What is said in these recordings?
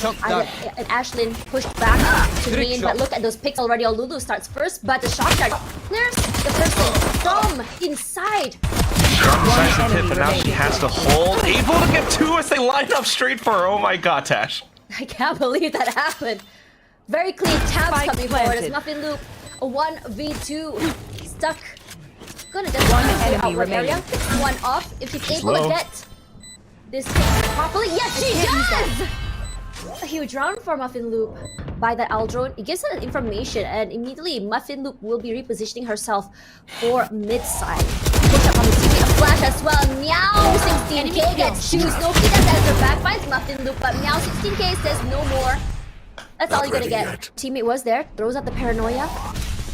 And Ashlyn pushed back to main, but look at those picks already. Lulu starts first, but the shot dart clears the person from inside. Decisive hit, but now she has to hold. Able to get two as they line up straight for her. Oh my god, Tash. I can't believe that happened. Very clean tabs coming forward. It's Muffin Loop. A 1v2 stuck. Gonna just one enemy enemy remaining. area. Picks one off. If she's able to get this properly. Yes, she does! A huge round for Muffin Loop by that Aldrone. It gives her that information, and immediately Muffin Loop will be repositioning herself for mid side. Push up on the CP, a flash as well. Meow 16k gets two. Snowkey does answer back, finds Muffin Loop, but Meow 16k says no more. That's all you're gonna get. Teammate was there, throws out the paranoia.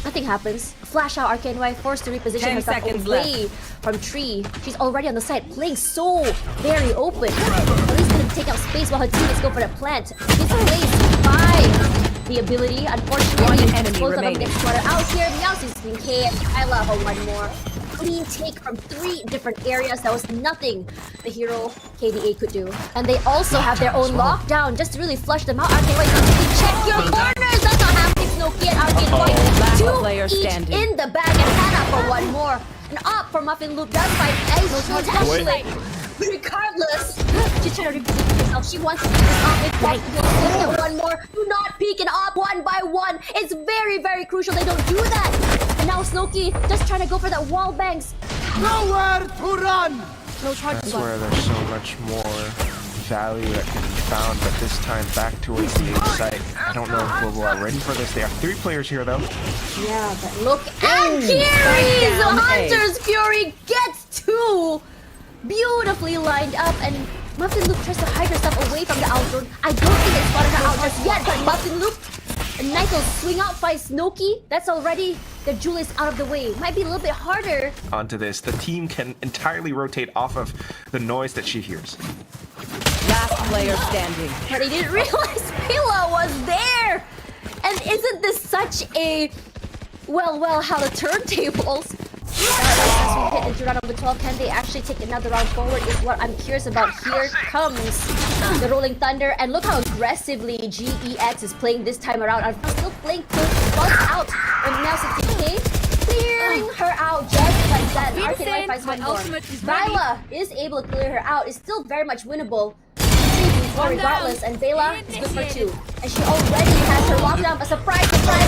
Nothing happens. Flash out, RKNY forced to reposition herself away from Tree. She's already on the side, playing so very open. At least gonna take out space while her teammates go for the plant. Displaced by the ability. Unfortunately, both of them get smarter out here. Meow 16k. I love her one more. Clean take from 3 different areas. That was nothing the hero KDA could do. And they also have their own lockdown just to really flush them out. RKNY, check your corners. That's not happening. Snowkey and RKNY. Two each in the bag, and Hannah for one more. And up for Muffin Loop does fight Ashley. Regardless, she's trying to reposition herself. She wants to keep this up if possible. Get one more. Do not peek and up one by one. It's very, very crucial they don't do that. And now Snowkey just trying to go for that wall bangs. Nowhere to run. No charge. That's where there's so much more value that can be found, but this time back towards the edge site. I don't know if Global are ready for this. They have 3 players here though. Yeah, but look at Kiri's Hunter's Fury gets 2. Beautifully lined up, and Muffin Loop tries to hide herself away from the Aldrone. I don't think they spotted her out just yet, but Muffin Loop and Nigel swing out by Snowkey. That's already the jewel is out of the way. Might be a little bit harder. Onto this, the team can entirely rotate off of the noise that she hears. Last player standing. But he didn't realize Pila was there. And isn't this such a well, how the turntables? As we hit into round number 12, can they actually take another round forward is what I'm curious about. Here comes the Rolling Thunder, and look how aggressively GEX is playing this time around. I'm still playing close out, and now 16k clearing her out just like that. RKNY finds one more. Viola is able to clear her out. It's still very much winnable. Regardless, and Bela is good for 2. And she already has her lockdown. A surprise,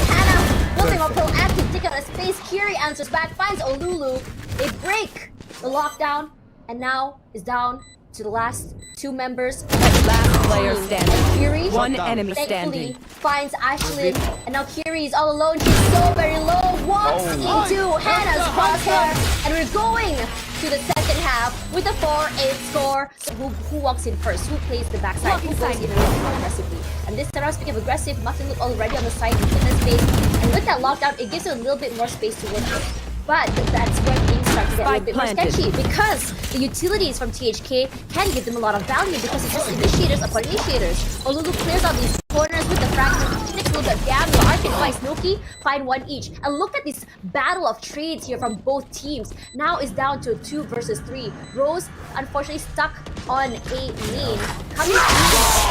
Hannah flipping her pill active, take out a space. Kiri answers back, finds Olulu. They break the lockdown, and now is down to the last 2 members. Last player standing. And Kiri, one enemy standing, finds Ashlyn, and now Kiri is all alone. She's so very low. Walks into Hannah's crosshair, and we're going to the second half with a 4-8 score. So who walks in first? Who plays the backside? Who goes in more aggressively? And this time around, speaking of aggressive, Muffin Loop already on the side in the space. And with that lockdown, it gives you a little bit more space to work with. But that's where things start to get a little bit more sketchy, because the utilities from THK can give them a lot of value because it's just initiators upon initiators. Olulu clears out these corners with the fragment. Takes a little bit of damage. RKNY, Snowkey find 1 each. And look at this battle of trades here from both teams. Now is down to 2 versus 3. Rose, unfortunately, stuck on a main. Coming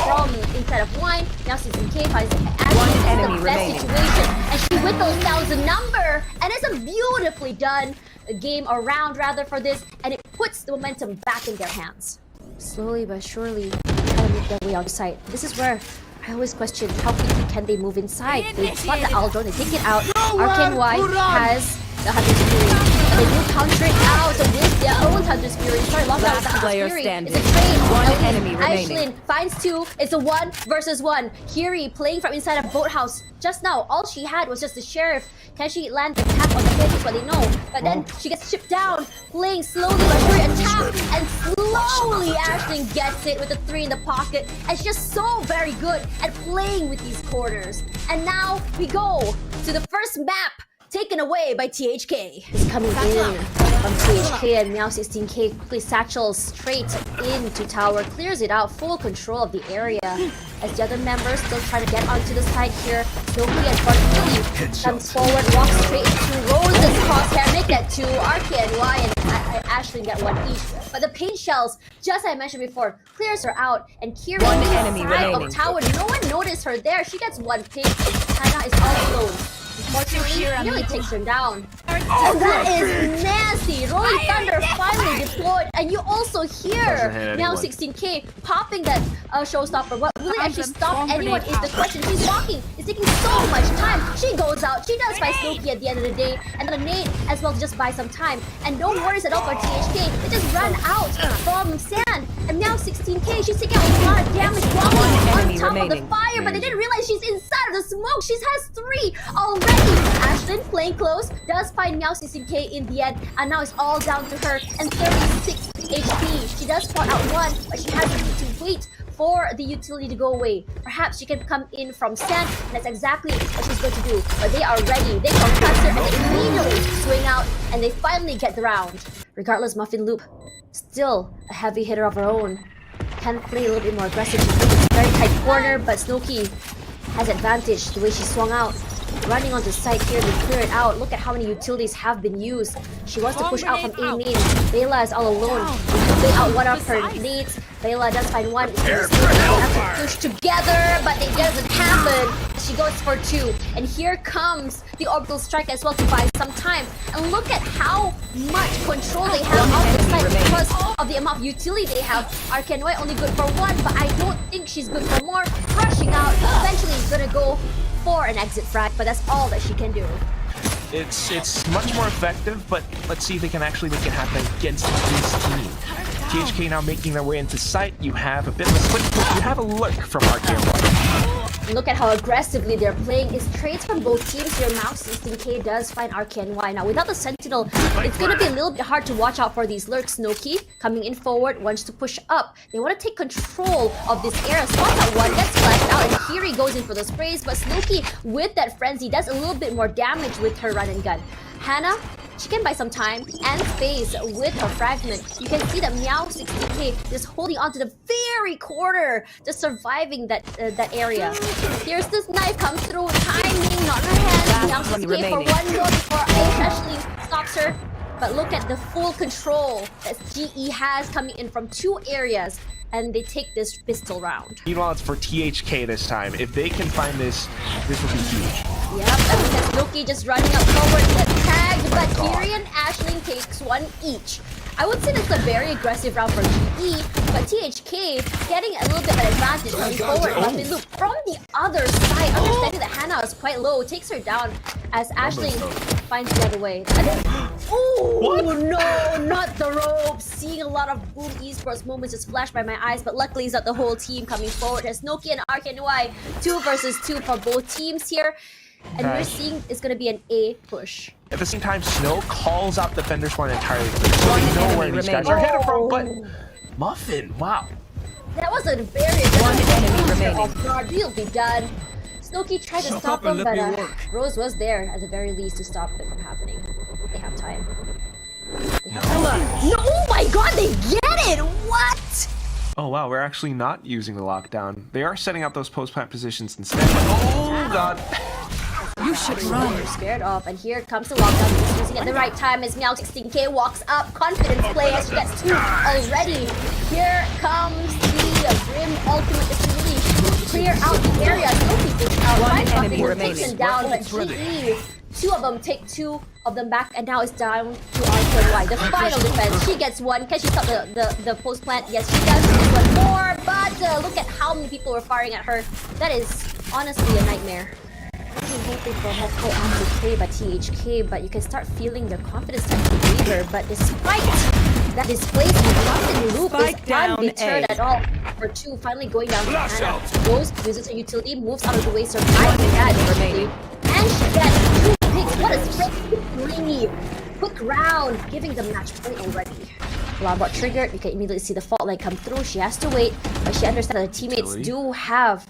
from inside of wine. Now Season K finds Ashley in the best situation. And she whittles down the number. And it's a beautifully done game around rather for this. And it puts the momentum back in their hands. Slowly but surely, trying to make their way outside. This is where I always question how quickly can they move inside. They spot the Aldrone, they take it out. RKNY has the Hunter's Fury. And they do counter it out with their own Hunter's Fury. Sorry, lockdown with the Hunter's Fury. It's a trade. One enemy remaining. Ashlyn finds 2. It's a 1 versus 1. Kiri playing from inside a boathouse. Just now, all she had was just the sheriff. Can she land the attack on the head? That's what they know. But then she gets shipped down, playing slowly but surely attack, and slowly Ashlyn gets it with a 3 in the pocket. And she's just so very good at playing with these corners. And now we go to the first map taken away by THK. It's coming in from THK, and Meow 16k quickly satchels straight into tower, clears it out, full control of the area. As the other members still trying to get onto the side here, Snowkey and Bartoli comes forward, walks straight into Rose's crosshair, make that 2. RKNY and and Ashley get one each. But the paint shells, just as I mentioned before, clears her out. And Kiri One enemy inside remaining. of tower. No one noticed her there. She gets one ping. Hannah is all alone. Unfortunately, nearly takes her down. Oh, that is nasty! Rolling Thunder finally deployed, and you also hear now 16K popping that showstopper. What really actually stopped anyone is the question. She's walking. It's taking so much time. She goes out. She does find Snooki at the end of the day, and the nade as well to just buy some time. And no worries at all for THK. They just ran out from sand, and now 16K. She's taking a lot of damage walking on top of the fire, but they didn't realize she's inside of the smoke. She has 3 already. Ashlyn playing close does find Meow 16K in the end, and now it's all down to her and 36 HP. She does spot out one, but she has to wait for the utility to go away. Perhaps she can come in from sand, and that's exactly what she's going to do. But they are ready. They concuss her and they immediately swing out, and they finally get the round. Regardless, Muffin Loop still a heavy hitter of her own. Can play a little bit more aggressive. She's in a very tight corner, but Snooki has advantage the way she swung out. Running onto the side here to clear it out. Look at how many utilities have been used. She wants to push out from A main. Bela is all alone. They out one of her nades. Bela does find one. They have to push together, but it doesn't happen. She goes for 2. And here comes the orbital strike as well to buy some time. And look at how much control they have on the side because of the amount of utility they have. Arkanoi only good for 1, but I don't think she's good for more. Rushing out. Eventually is gonna go for an exit frag, but that's all that she can do. It's much more effective, but let's see if they can actually make it happen against this team. THK now making their way into sight. You have a bit of a split, but you have a look from RKNY. Look at how aggressively they're playing. It's trades from both teams here. Mouse 16K does find RKNY. Now, without the Sentinel, it's going to be a little bit hard to watch out for these lurks. Snooki coming in forward, wants to push up. They want to take control of this area. Spot that one, gets flashed out, and Kiri goes in for the sprays. But Snooki, with that frenzy, does a little bit more damage with her run and gun. Hannah, she can buy some time and space with her fragment. You can see that Meow 60K just holding on to the very corner, just surviving that area. Here's this knife comes through, timing, not in her hand. Meow 60K for 1 more before Ashley stops her. But look at the full control that GE has coming in from 2 areas. And they take this pistol round. Meanwhile, it's for THK this time. If they can find this, this will be huge. Yep, and look at Snooki just running up forward, gets tagged, but Kiri and Ashley takes 1 each. I would say that's a very aggressive round for GE, but THK getting a little bit of an advantage coming forward. Muffin Loop from the other side, understanding that Hannah is quite low, takes her down as Ashley finds the other way. Oh no, not the rope! Seeing a lot of Boom Esports moments just flash by my eyes, but luckily it's not the whole team coming forward. As Snooki and RKNY, 2 versus 2 for both teams here. And we're seeing it's going to be an A push. At the same time, Snow calls out defender spawn entirely. So they know where these guys are headed from, but Muffin, wow. That was a very aggressive enemy remaining. guard. He'll be done. Snooki tried to stop him, but Rose was there at the very least to stop it from happening. They have time. They have time. No, oh my god, they get it! What? Oh wow, we're actually not using the lockdown. They are setting up those post-plant positions instead. Oh god. You should run. They're scared off, and here comes the lockdown. He's using it at the right time as Meow 16K walks up. Confidence play as she gets 2 already. Here comes the Grim ultimate just to really clear out the area. Snooki takes out 1 enemy remaining. Takes him down, but GE, 2 of them take 2 of them back, and now it's down to RKNY. The final defense. She gets 1. Can she stop the post plant? Yes, she does. She gets 1 more, but look at how many people were firing at her. That is honestly a nightmare. Hoping for multiple active play by THK, but you can start feeling their confidence start to waver. But despite that displacement, Muffin Loop is undeterred at all. For 2, finally going down to Hannah. Goes, uses her utility, moves out of the way, surviving that remaining. And she gets 2 picks. What a straight quick round, giving the match point already. Alarm bot triggered. You can immediately see the fault line come through. She has to wait, but she understands that her teammates do have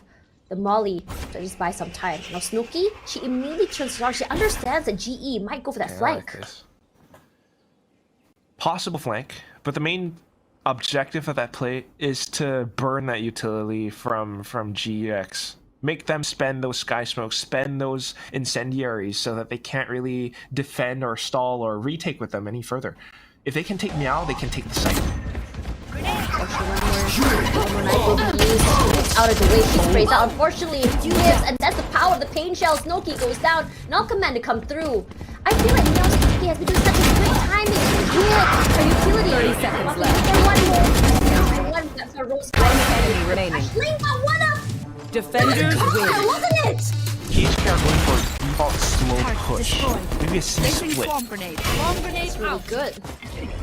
the molly to just buy some time. Now Snooki, she immediately turns around. She understands that GE might go for that flank. Like possible flank, but the main objective of that play is to burn that utility from GEX. Make them spend those sky smokes, spend those incendiaries so that they can't really defend or stall or retake with them any further. If they can take Meow, they can take the site. One knife will be used. It's out of the way. She sprays out. Unfortunately, it lives, and that's the power of the pain shell. Snowkey goes down. No command to come through. I feel like Meow's THK has been doing such a great timing. Good. Her utility. 30 seconds left. One that's her Rose. Enemy remaining. Link got one up. Defenders win. Wasn't it? THK are going for a default slow push. Maybe a C split. That's really good.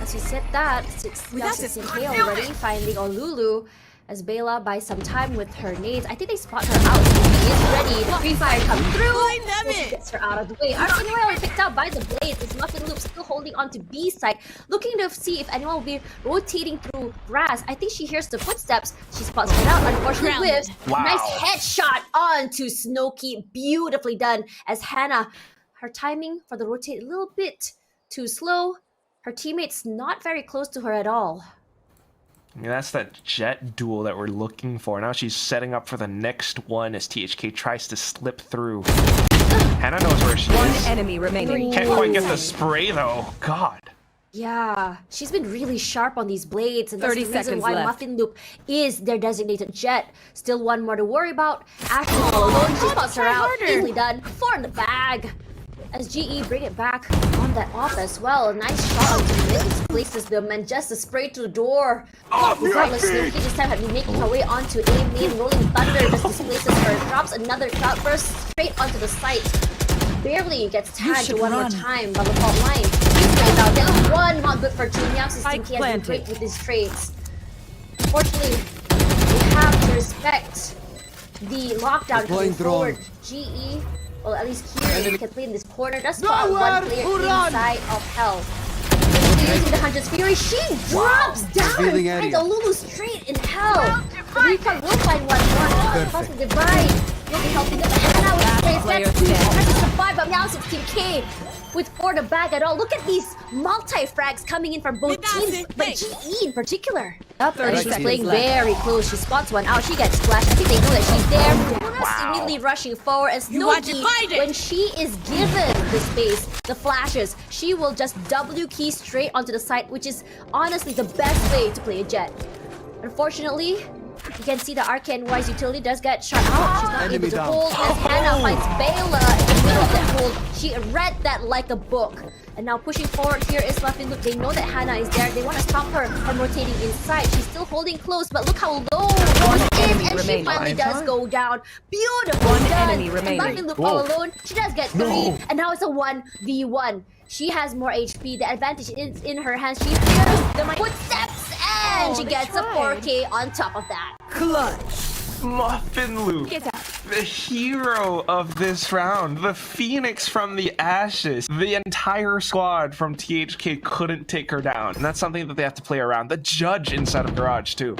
As you said that, now 16k already, finding Olulu as Bela buys some time with her nades. I think they spot her out. She is ready. The free fire comes through. She gets her out of the way. Arcane Royale picked out by the Blades. As Muffin Loop still holding on to B side, looking to see if anyone will be rotating through grass. I think she hears the footsteps. She spots her out. Unfortunately, whiffs. Wow. Nice headshot onto Snowkey. Beautifully done. As Hannah, her timing for the rotate a little bit too slow. Her teammates not very close to her at all. I mean, that's that Jet duel that we're looking for. Now she's setting up for the next one as THK tries to slip through. Hannah knows where she One is. enemy remaining. Can't quite get the spray though. God. Yeah, she's been really sharp on these blades, and that's 30 the reason seconds why left. Muffin Loop is their designated Jet. Still one more to worry about. Ashley all alone, she spots her out. Easily done. 4 in the bag. As GE bring it back on that off as well. A nice shot onto mid displaces them, and just a spray to the door. Regardless, Snooki this time had been making her way onto A main. Rolling Thunder just displaces her. Drops another cloud burst straight onto the site. Barely gets tagged should one more run. time by the fault line. He's played out. That one not good for Jun Yang. Spike He has been planted. great with his trades. Unfortunately, we have to respect the lockdown coming Deploying drone. forward. GE, well, at least here he can play in this corner. Does spot one player inside of hell. Using the Hunter's Fury, she drops down Revealing and finds area. Olulu straight in hell. The Recon will find one more. Cosmic Divide will be helping them. Hannah with sprays. player That's 2. standing. Tries to survive, but now 16k. With 4 to bag at all. Look at these multi-frags coming in from both teams, but GE in particular. Up 30 she's seconds playing left. very close. She spots one out. She gets splashed. I think they know that she's there. Jonas immediately rushing forward. And Snooki, when she is given the space, the flashes, she will just W key straight onto the site, which is honestly the best way to play a Jet. Unfortunately, you can see the Arcane Wise utility does get shot out. She's not Enemy able to down. hold as Hannah finds Bela in the middle of that hold. She read that like a book. And now pushing forward here is Muffin Loop. They know that Hannah is there. They want to stop her from rotating inside. She's still holding close, but look how low Rose is, enemy and she remaining. finally does go down. Beautiful One done. enemy remaining. Muffin Loop Whoa. all alone. She does get 3, No. and now it's a 1v1. She has more HP. The advantage is in her hands. She fears the footsteps, and she gets a 4k on top of that. Clutch. Muffin Loop, the hero of this round, the phoenix from the ashes. The entire squad from THK couldn't take her down, and that's something that they have to play around. The judge inside of Garage too.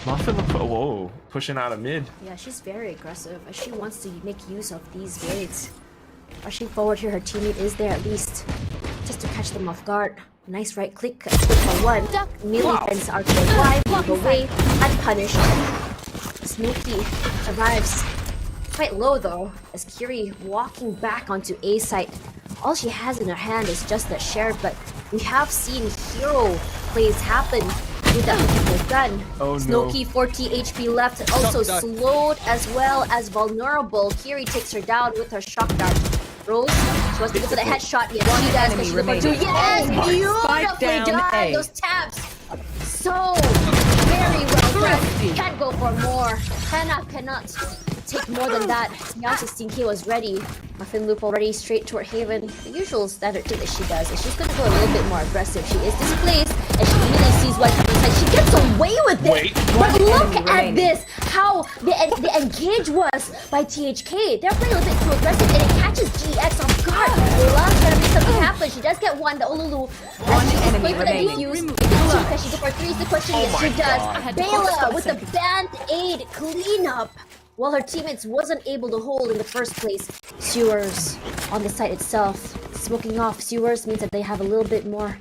Muffin Loop, whoa, pushing out of mid. Yeah, she's very aggressive. She wants to make use of these raids. Rushing forward here, her teammate is there at least, just to catch them off guard. Nice right click, a click for 1. Melee fence Arcane wide, move away, unpunished. Snooki arrives quite low though, as Kiri walking back onto A site. All she has in her hand is just that sheriff, but we have seen hero plays happen with that particular gun. Oh, no. Snooki 40 HP left, and also slowed as well as vulnerable. Kiri takes her down with her shock dart. Rose, she wants to go for the headshot. Yes, she does. enemy She goes for 2. remaining. Yes, Spike beautifully down done. A. Those taps, so very well done. Can't go for more. Hannah cannot take more than that. Now 16k was ready. Muffin Loop already straight toward Haven. The usual standard thing that she does is she's gonna go a little bit more aggressive. She is displaced, and she immediately sees what comes inside. She gets away with it. Wait. But look enemy at remaining. this, how the engage was by THK. They're playing a little bit too aggressive, and it catches GX off guard. Lola's gonna make something happen. She does get one, the Olulu. One She's enemy going for the remaining. defuse. Is it 2? Can she go for 3 is the question. Oh Yes, my she does. God. Bela with the Band-Aid cleanup. While her teammates wasn't able to hold in the first place. Sewers on the site itself. Smoking off Sewers means that they have a little bit more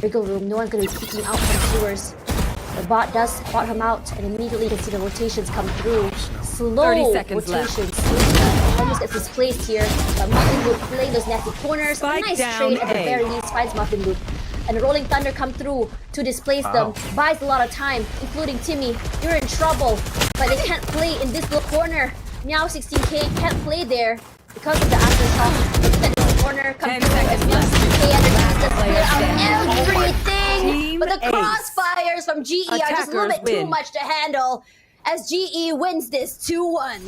wiggle room. No one's going to be peeking out from Sewers. The bot does spot him out, and immediately you can see the rotations come through. Slow 30 seconds left. rotations. Almost gets displaced here. But Muffin Loop playing those nasty corners. Spike Nice down trade at the A. very least finds Muffin Loop. and the Rolling Thunder come through to displace them. Buys a lot of time, including Timmy. You're in trouble, but they can't play in this little corner. Now 16K can't play there because of the aftershock. Look at this corner, come 10 through, and seconds now left. 16K underneath the Player split standing. of everything. Team But the ace. crossfires from GE are just a little Attackers bit too win. much to handle as GE wins this 2-1.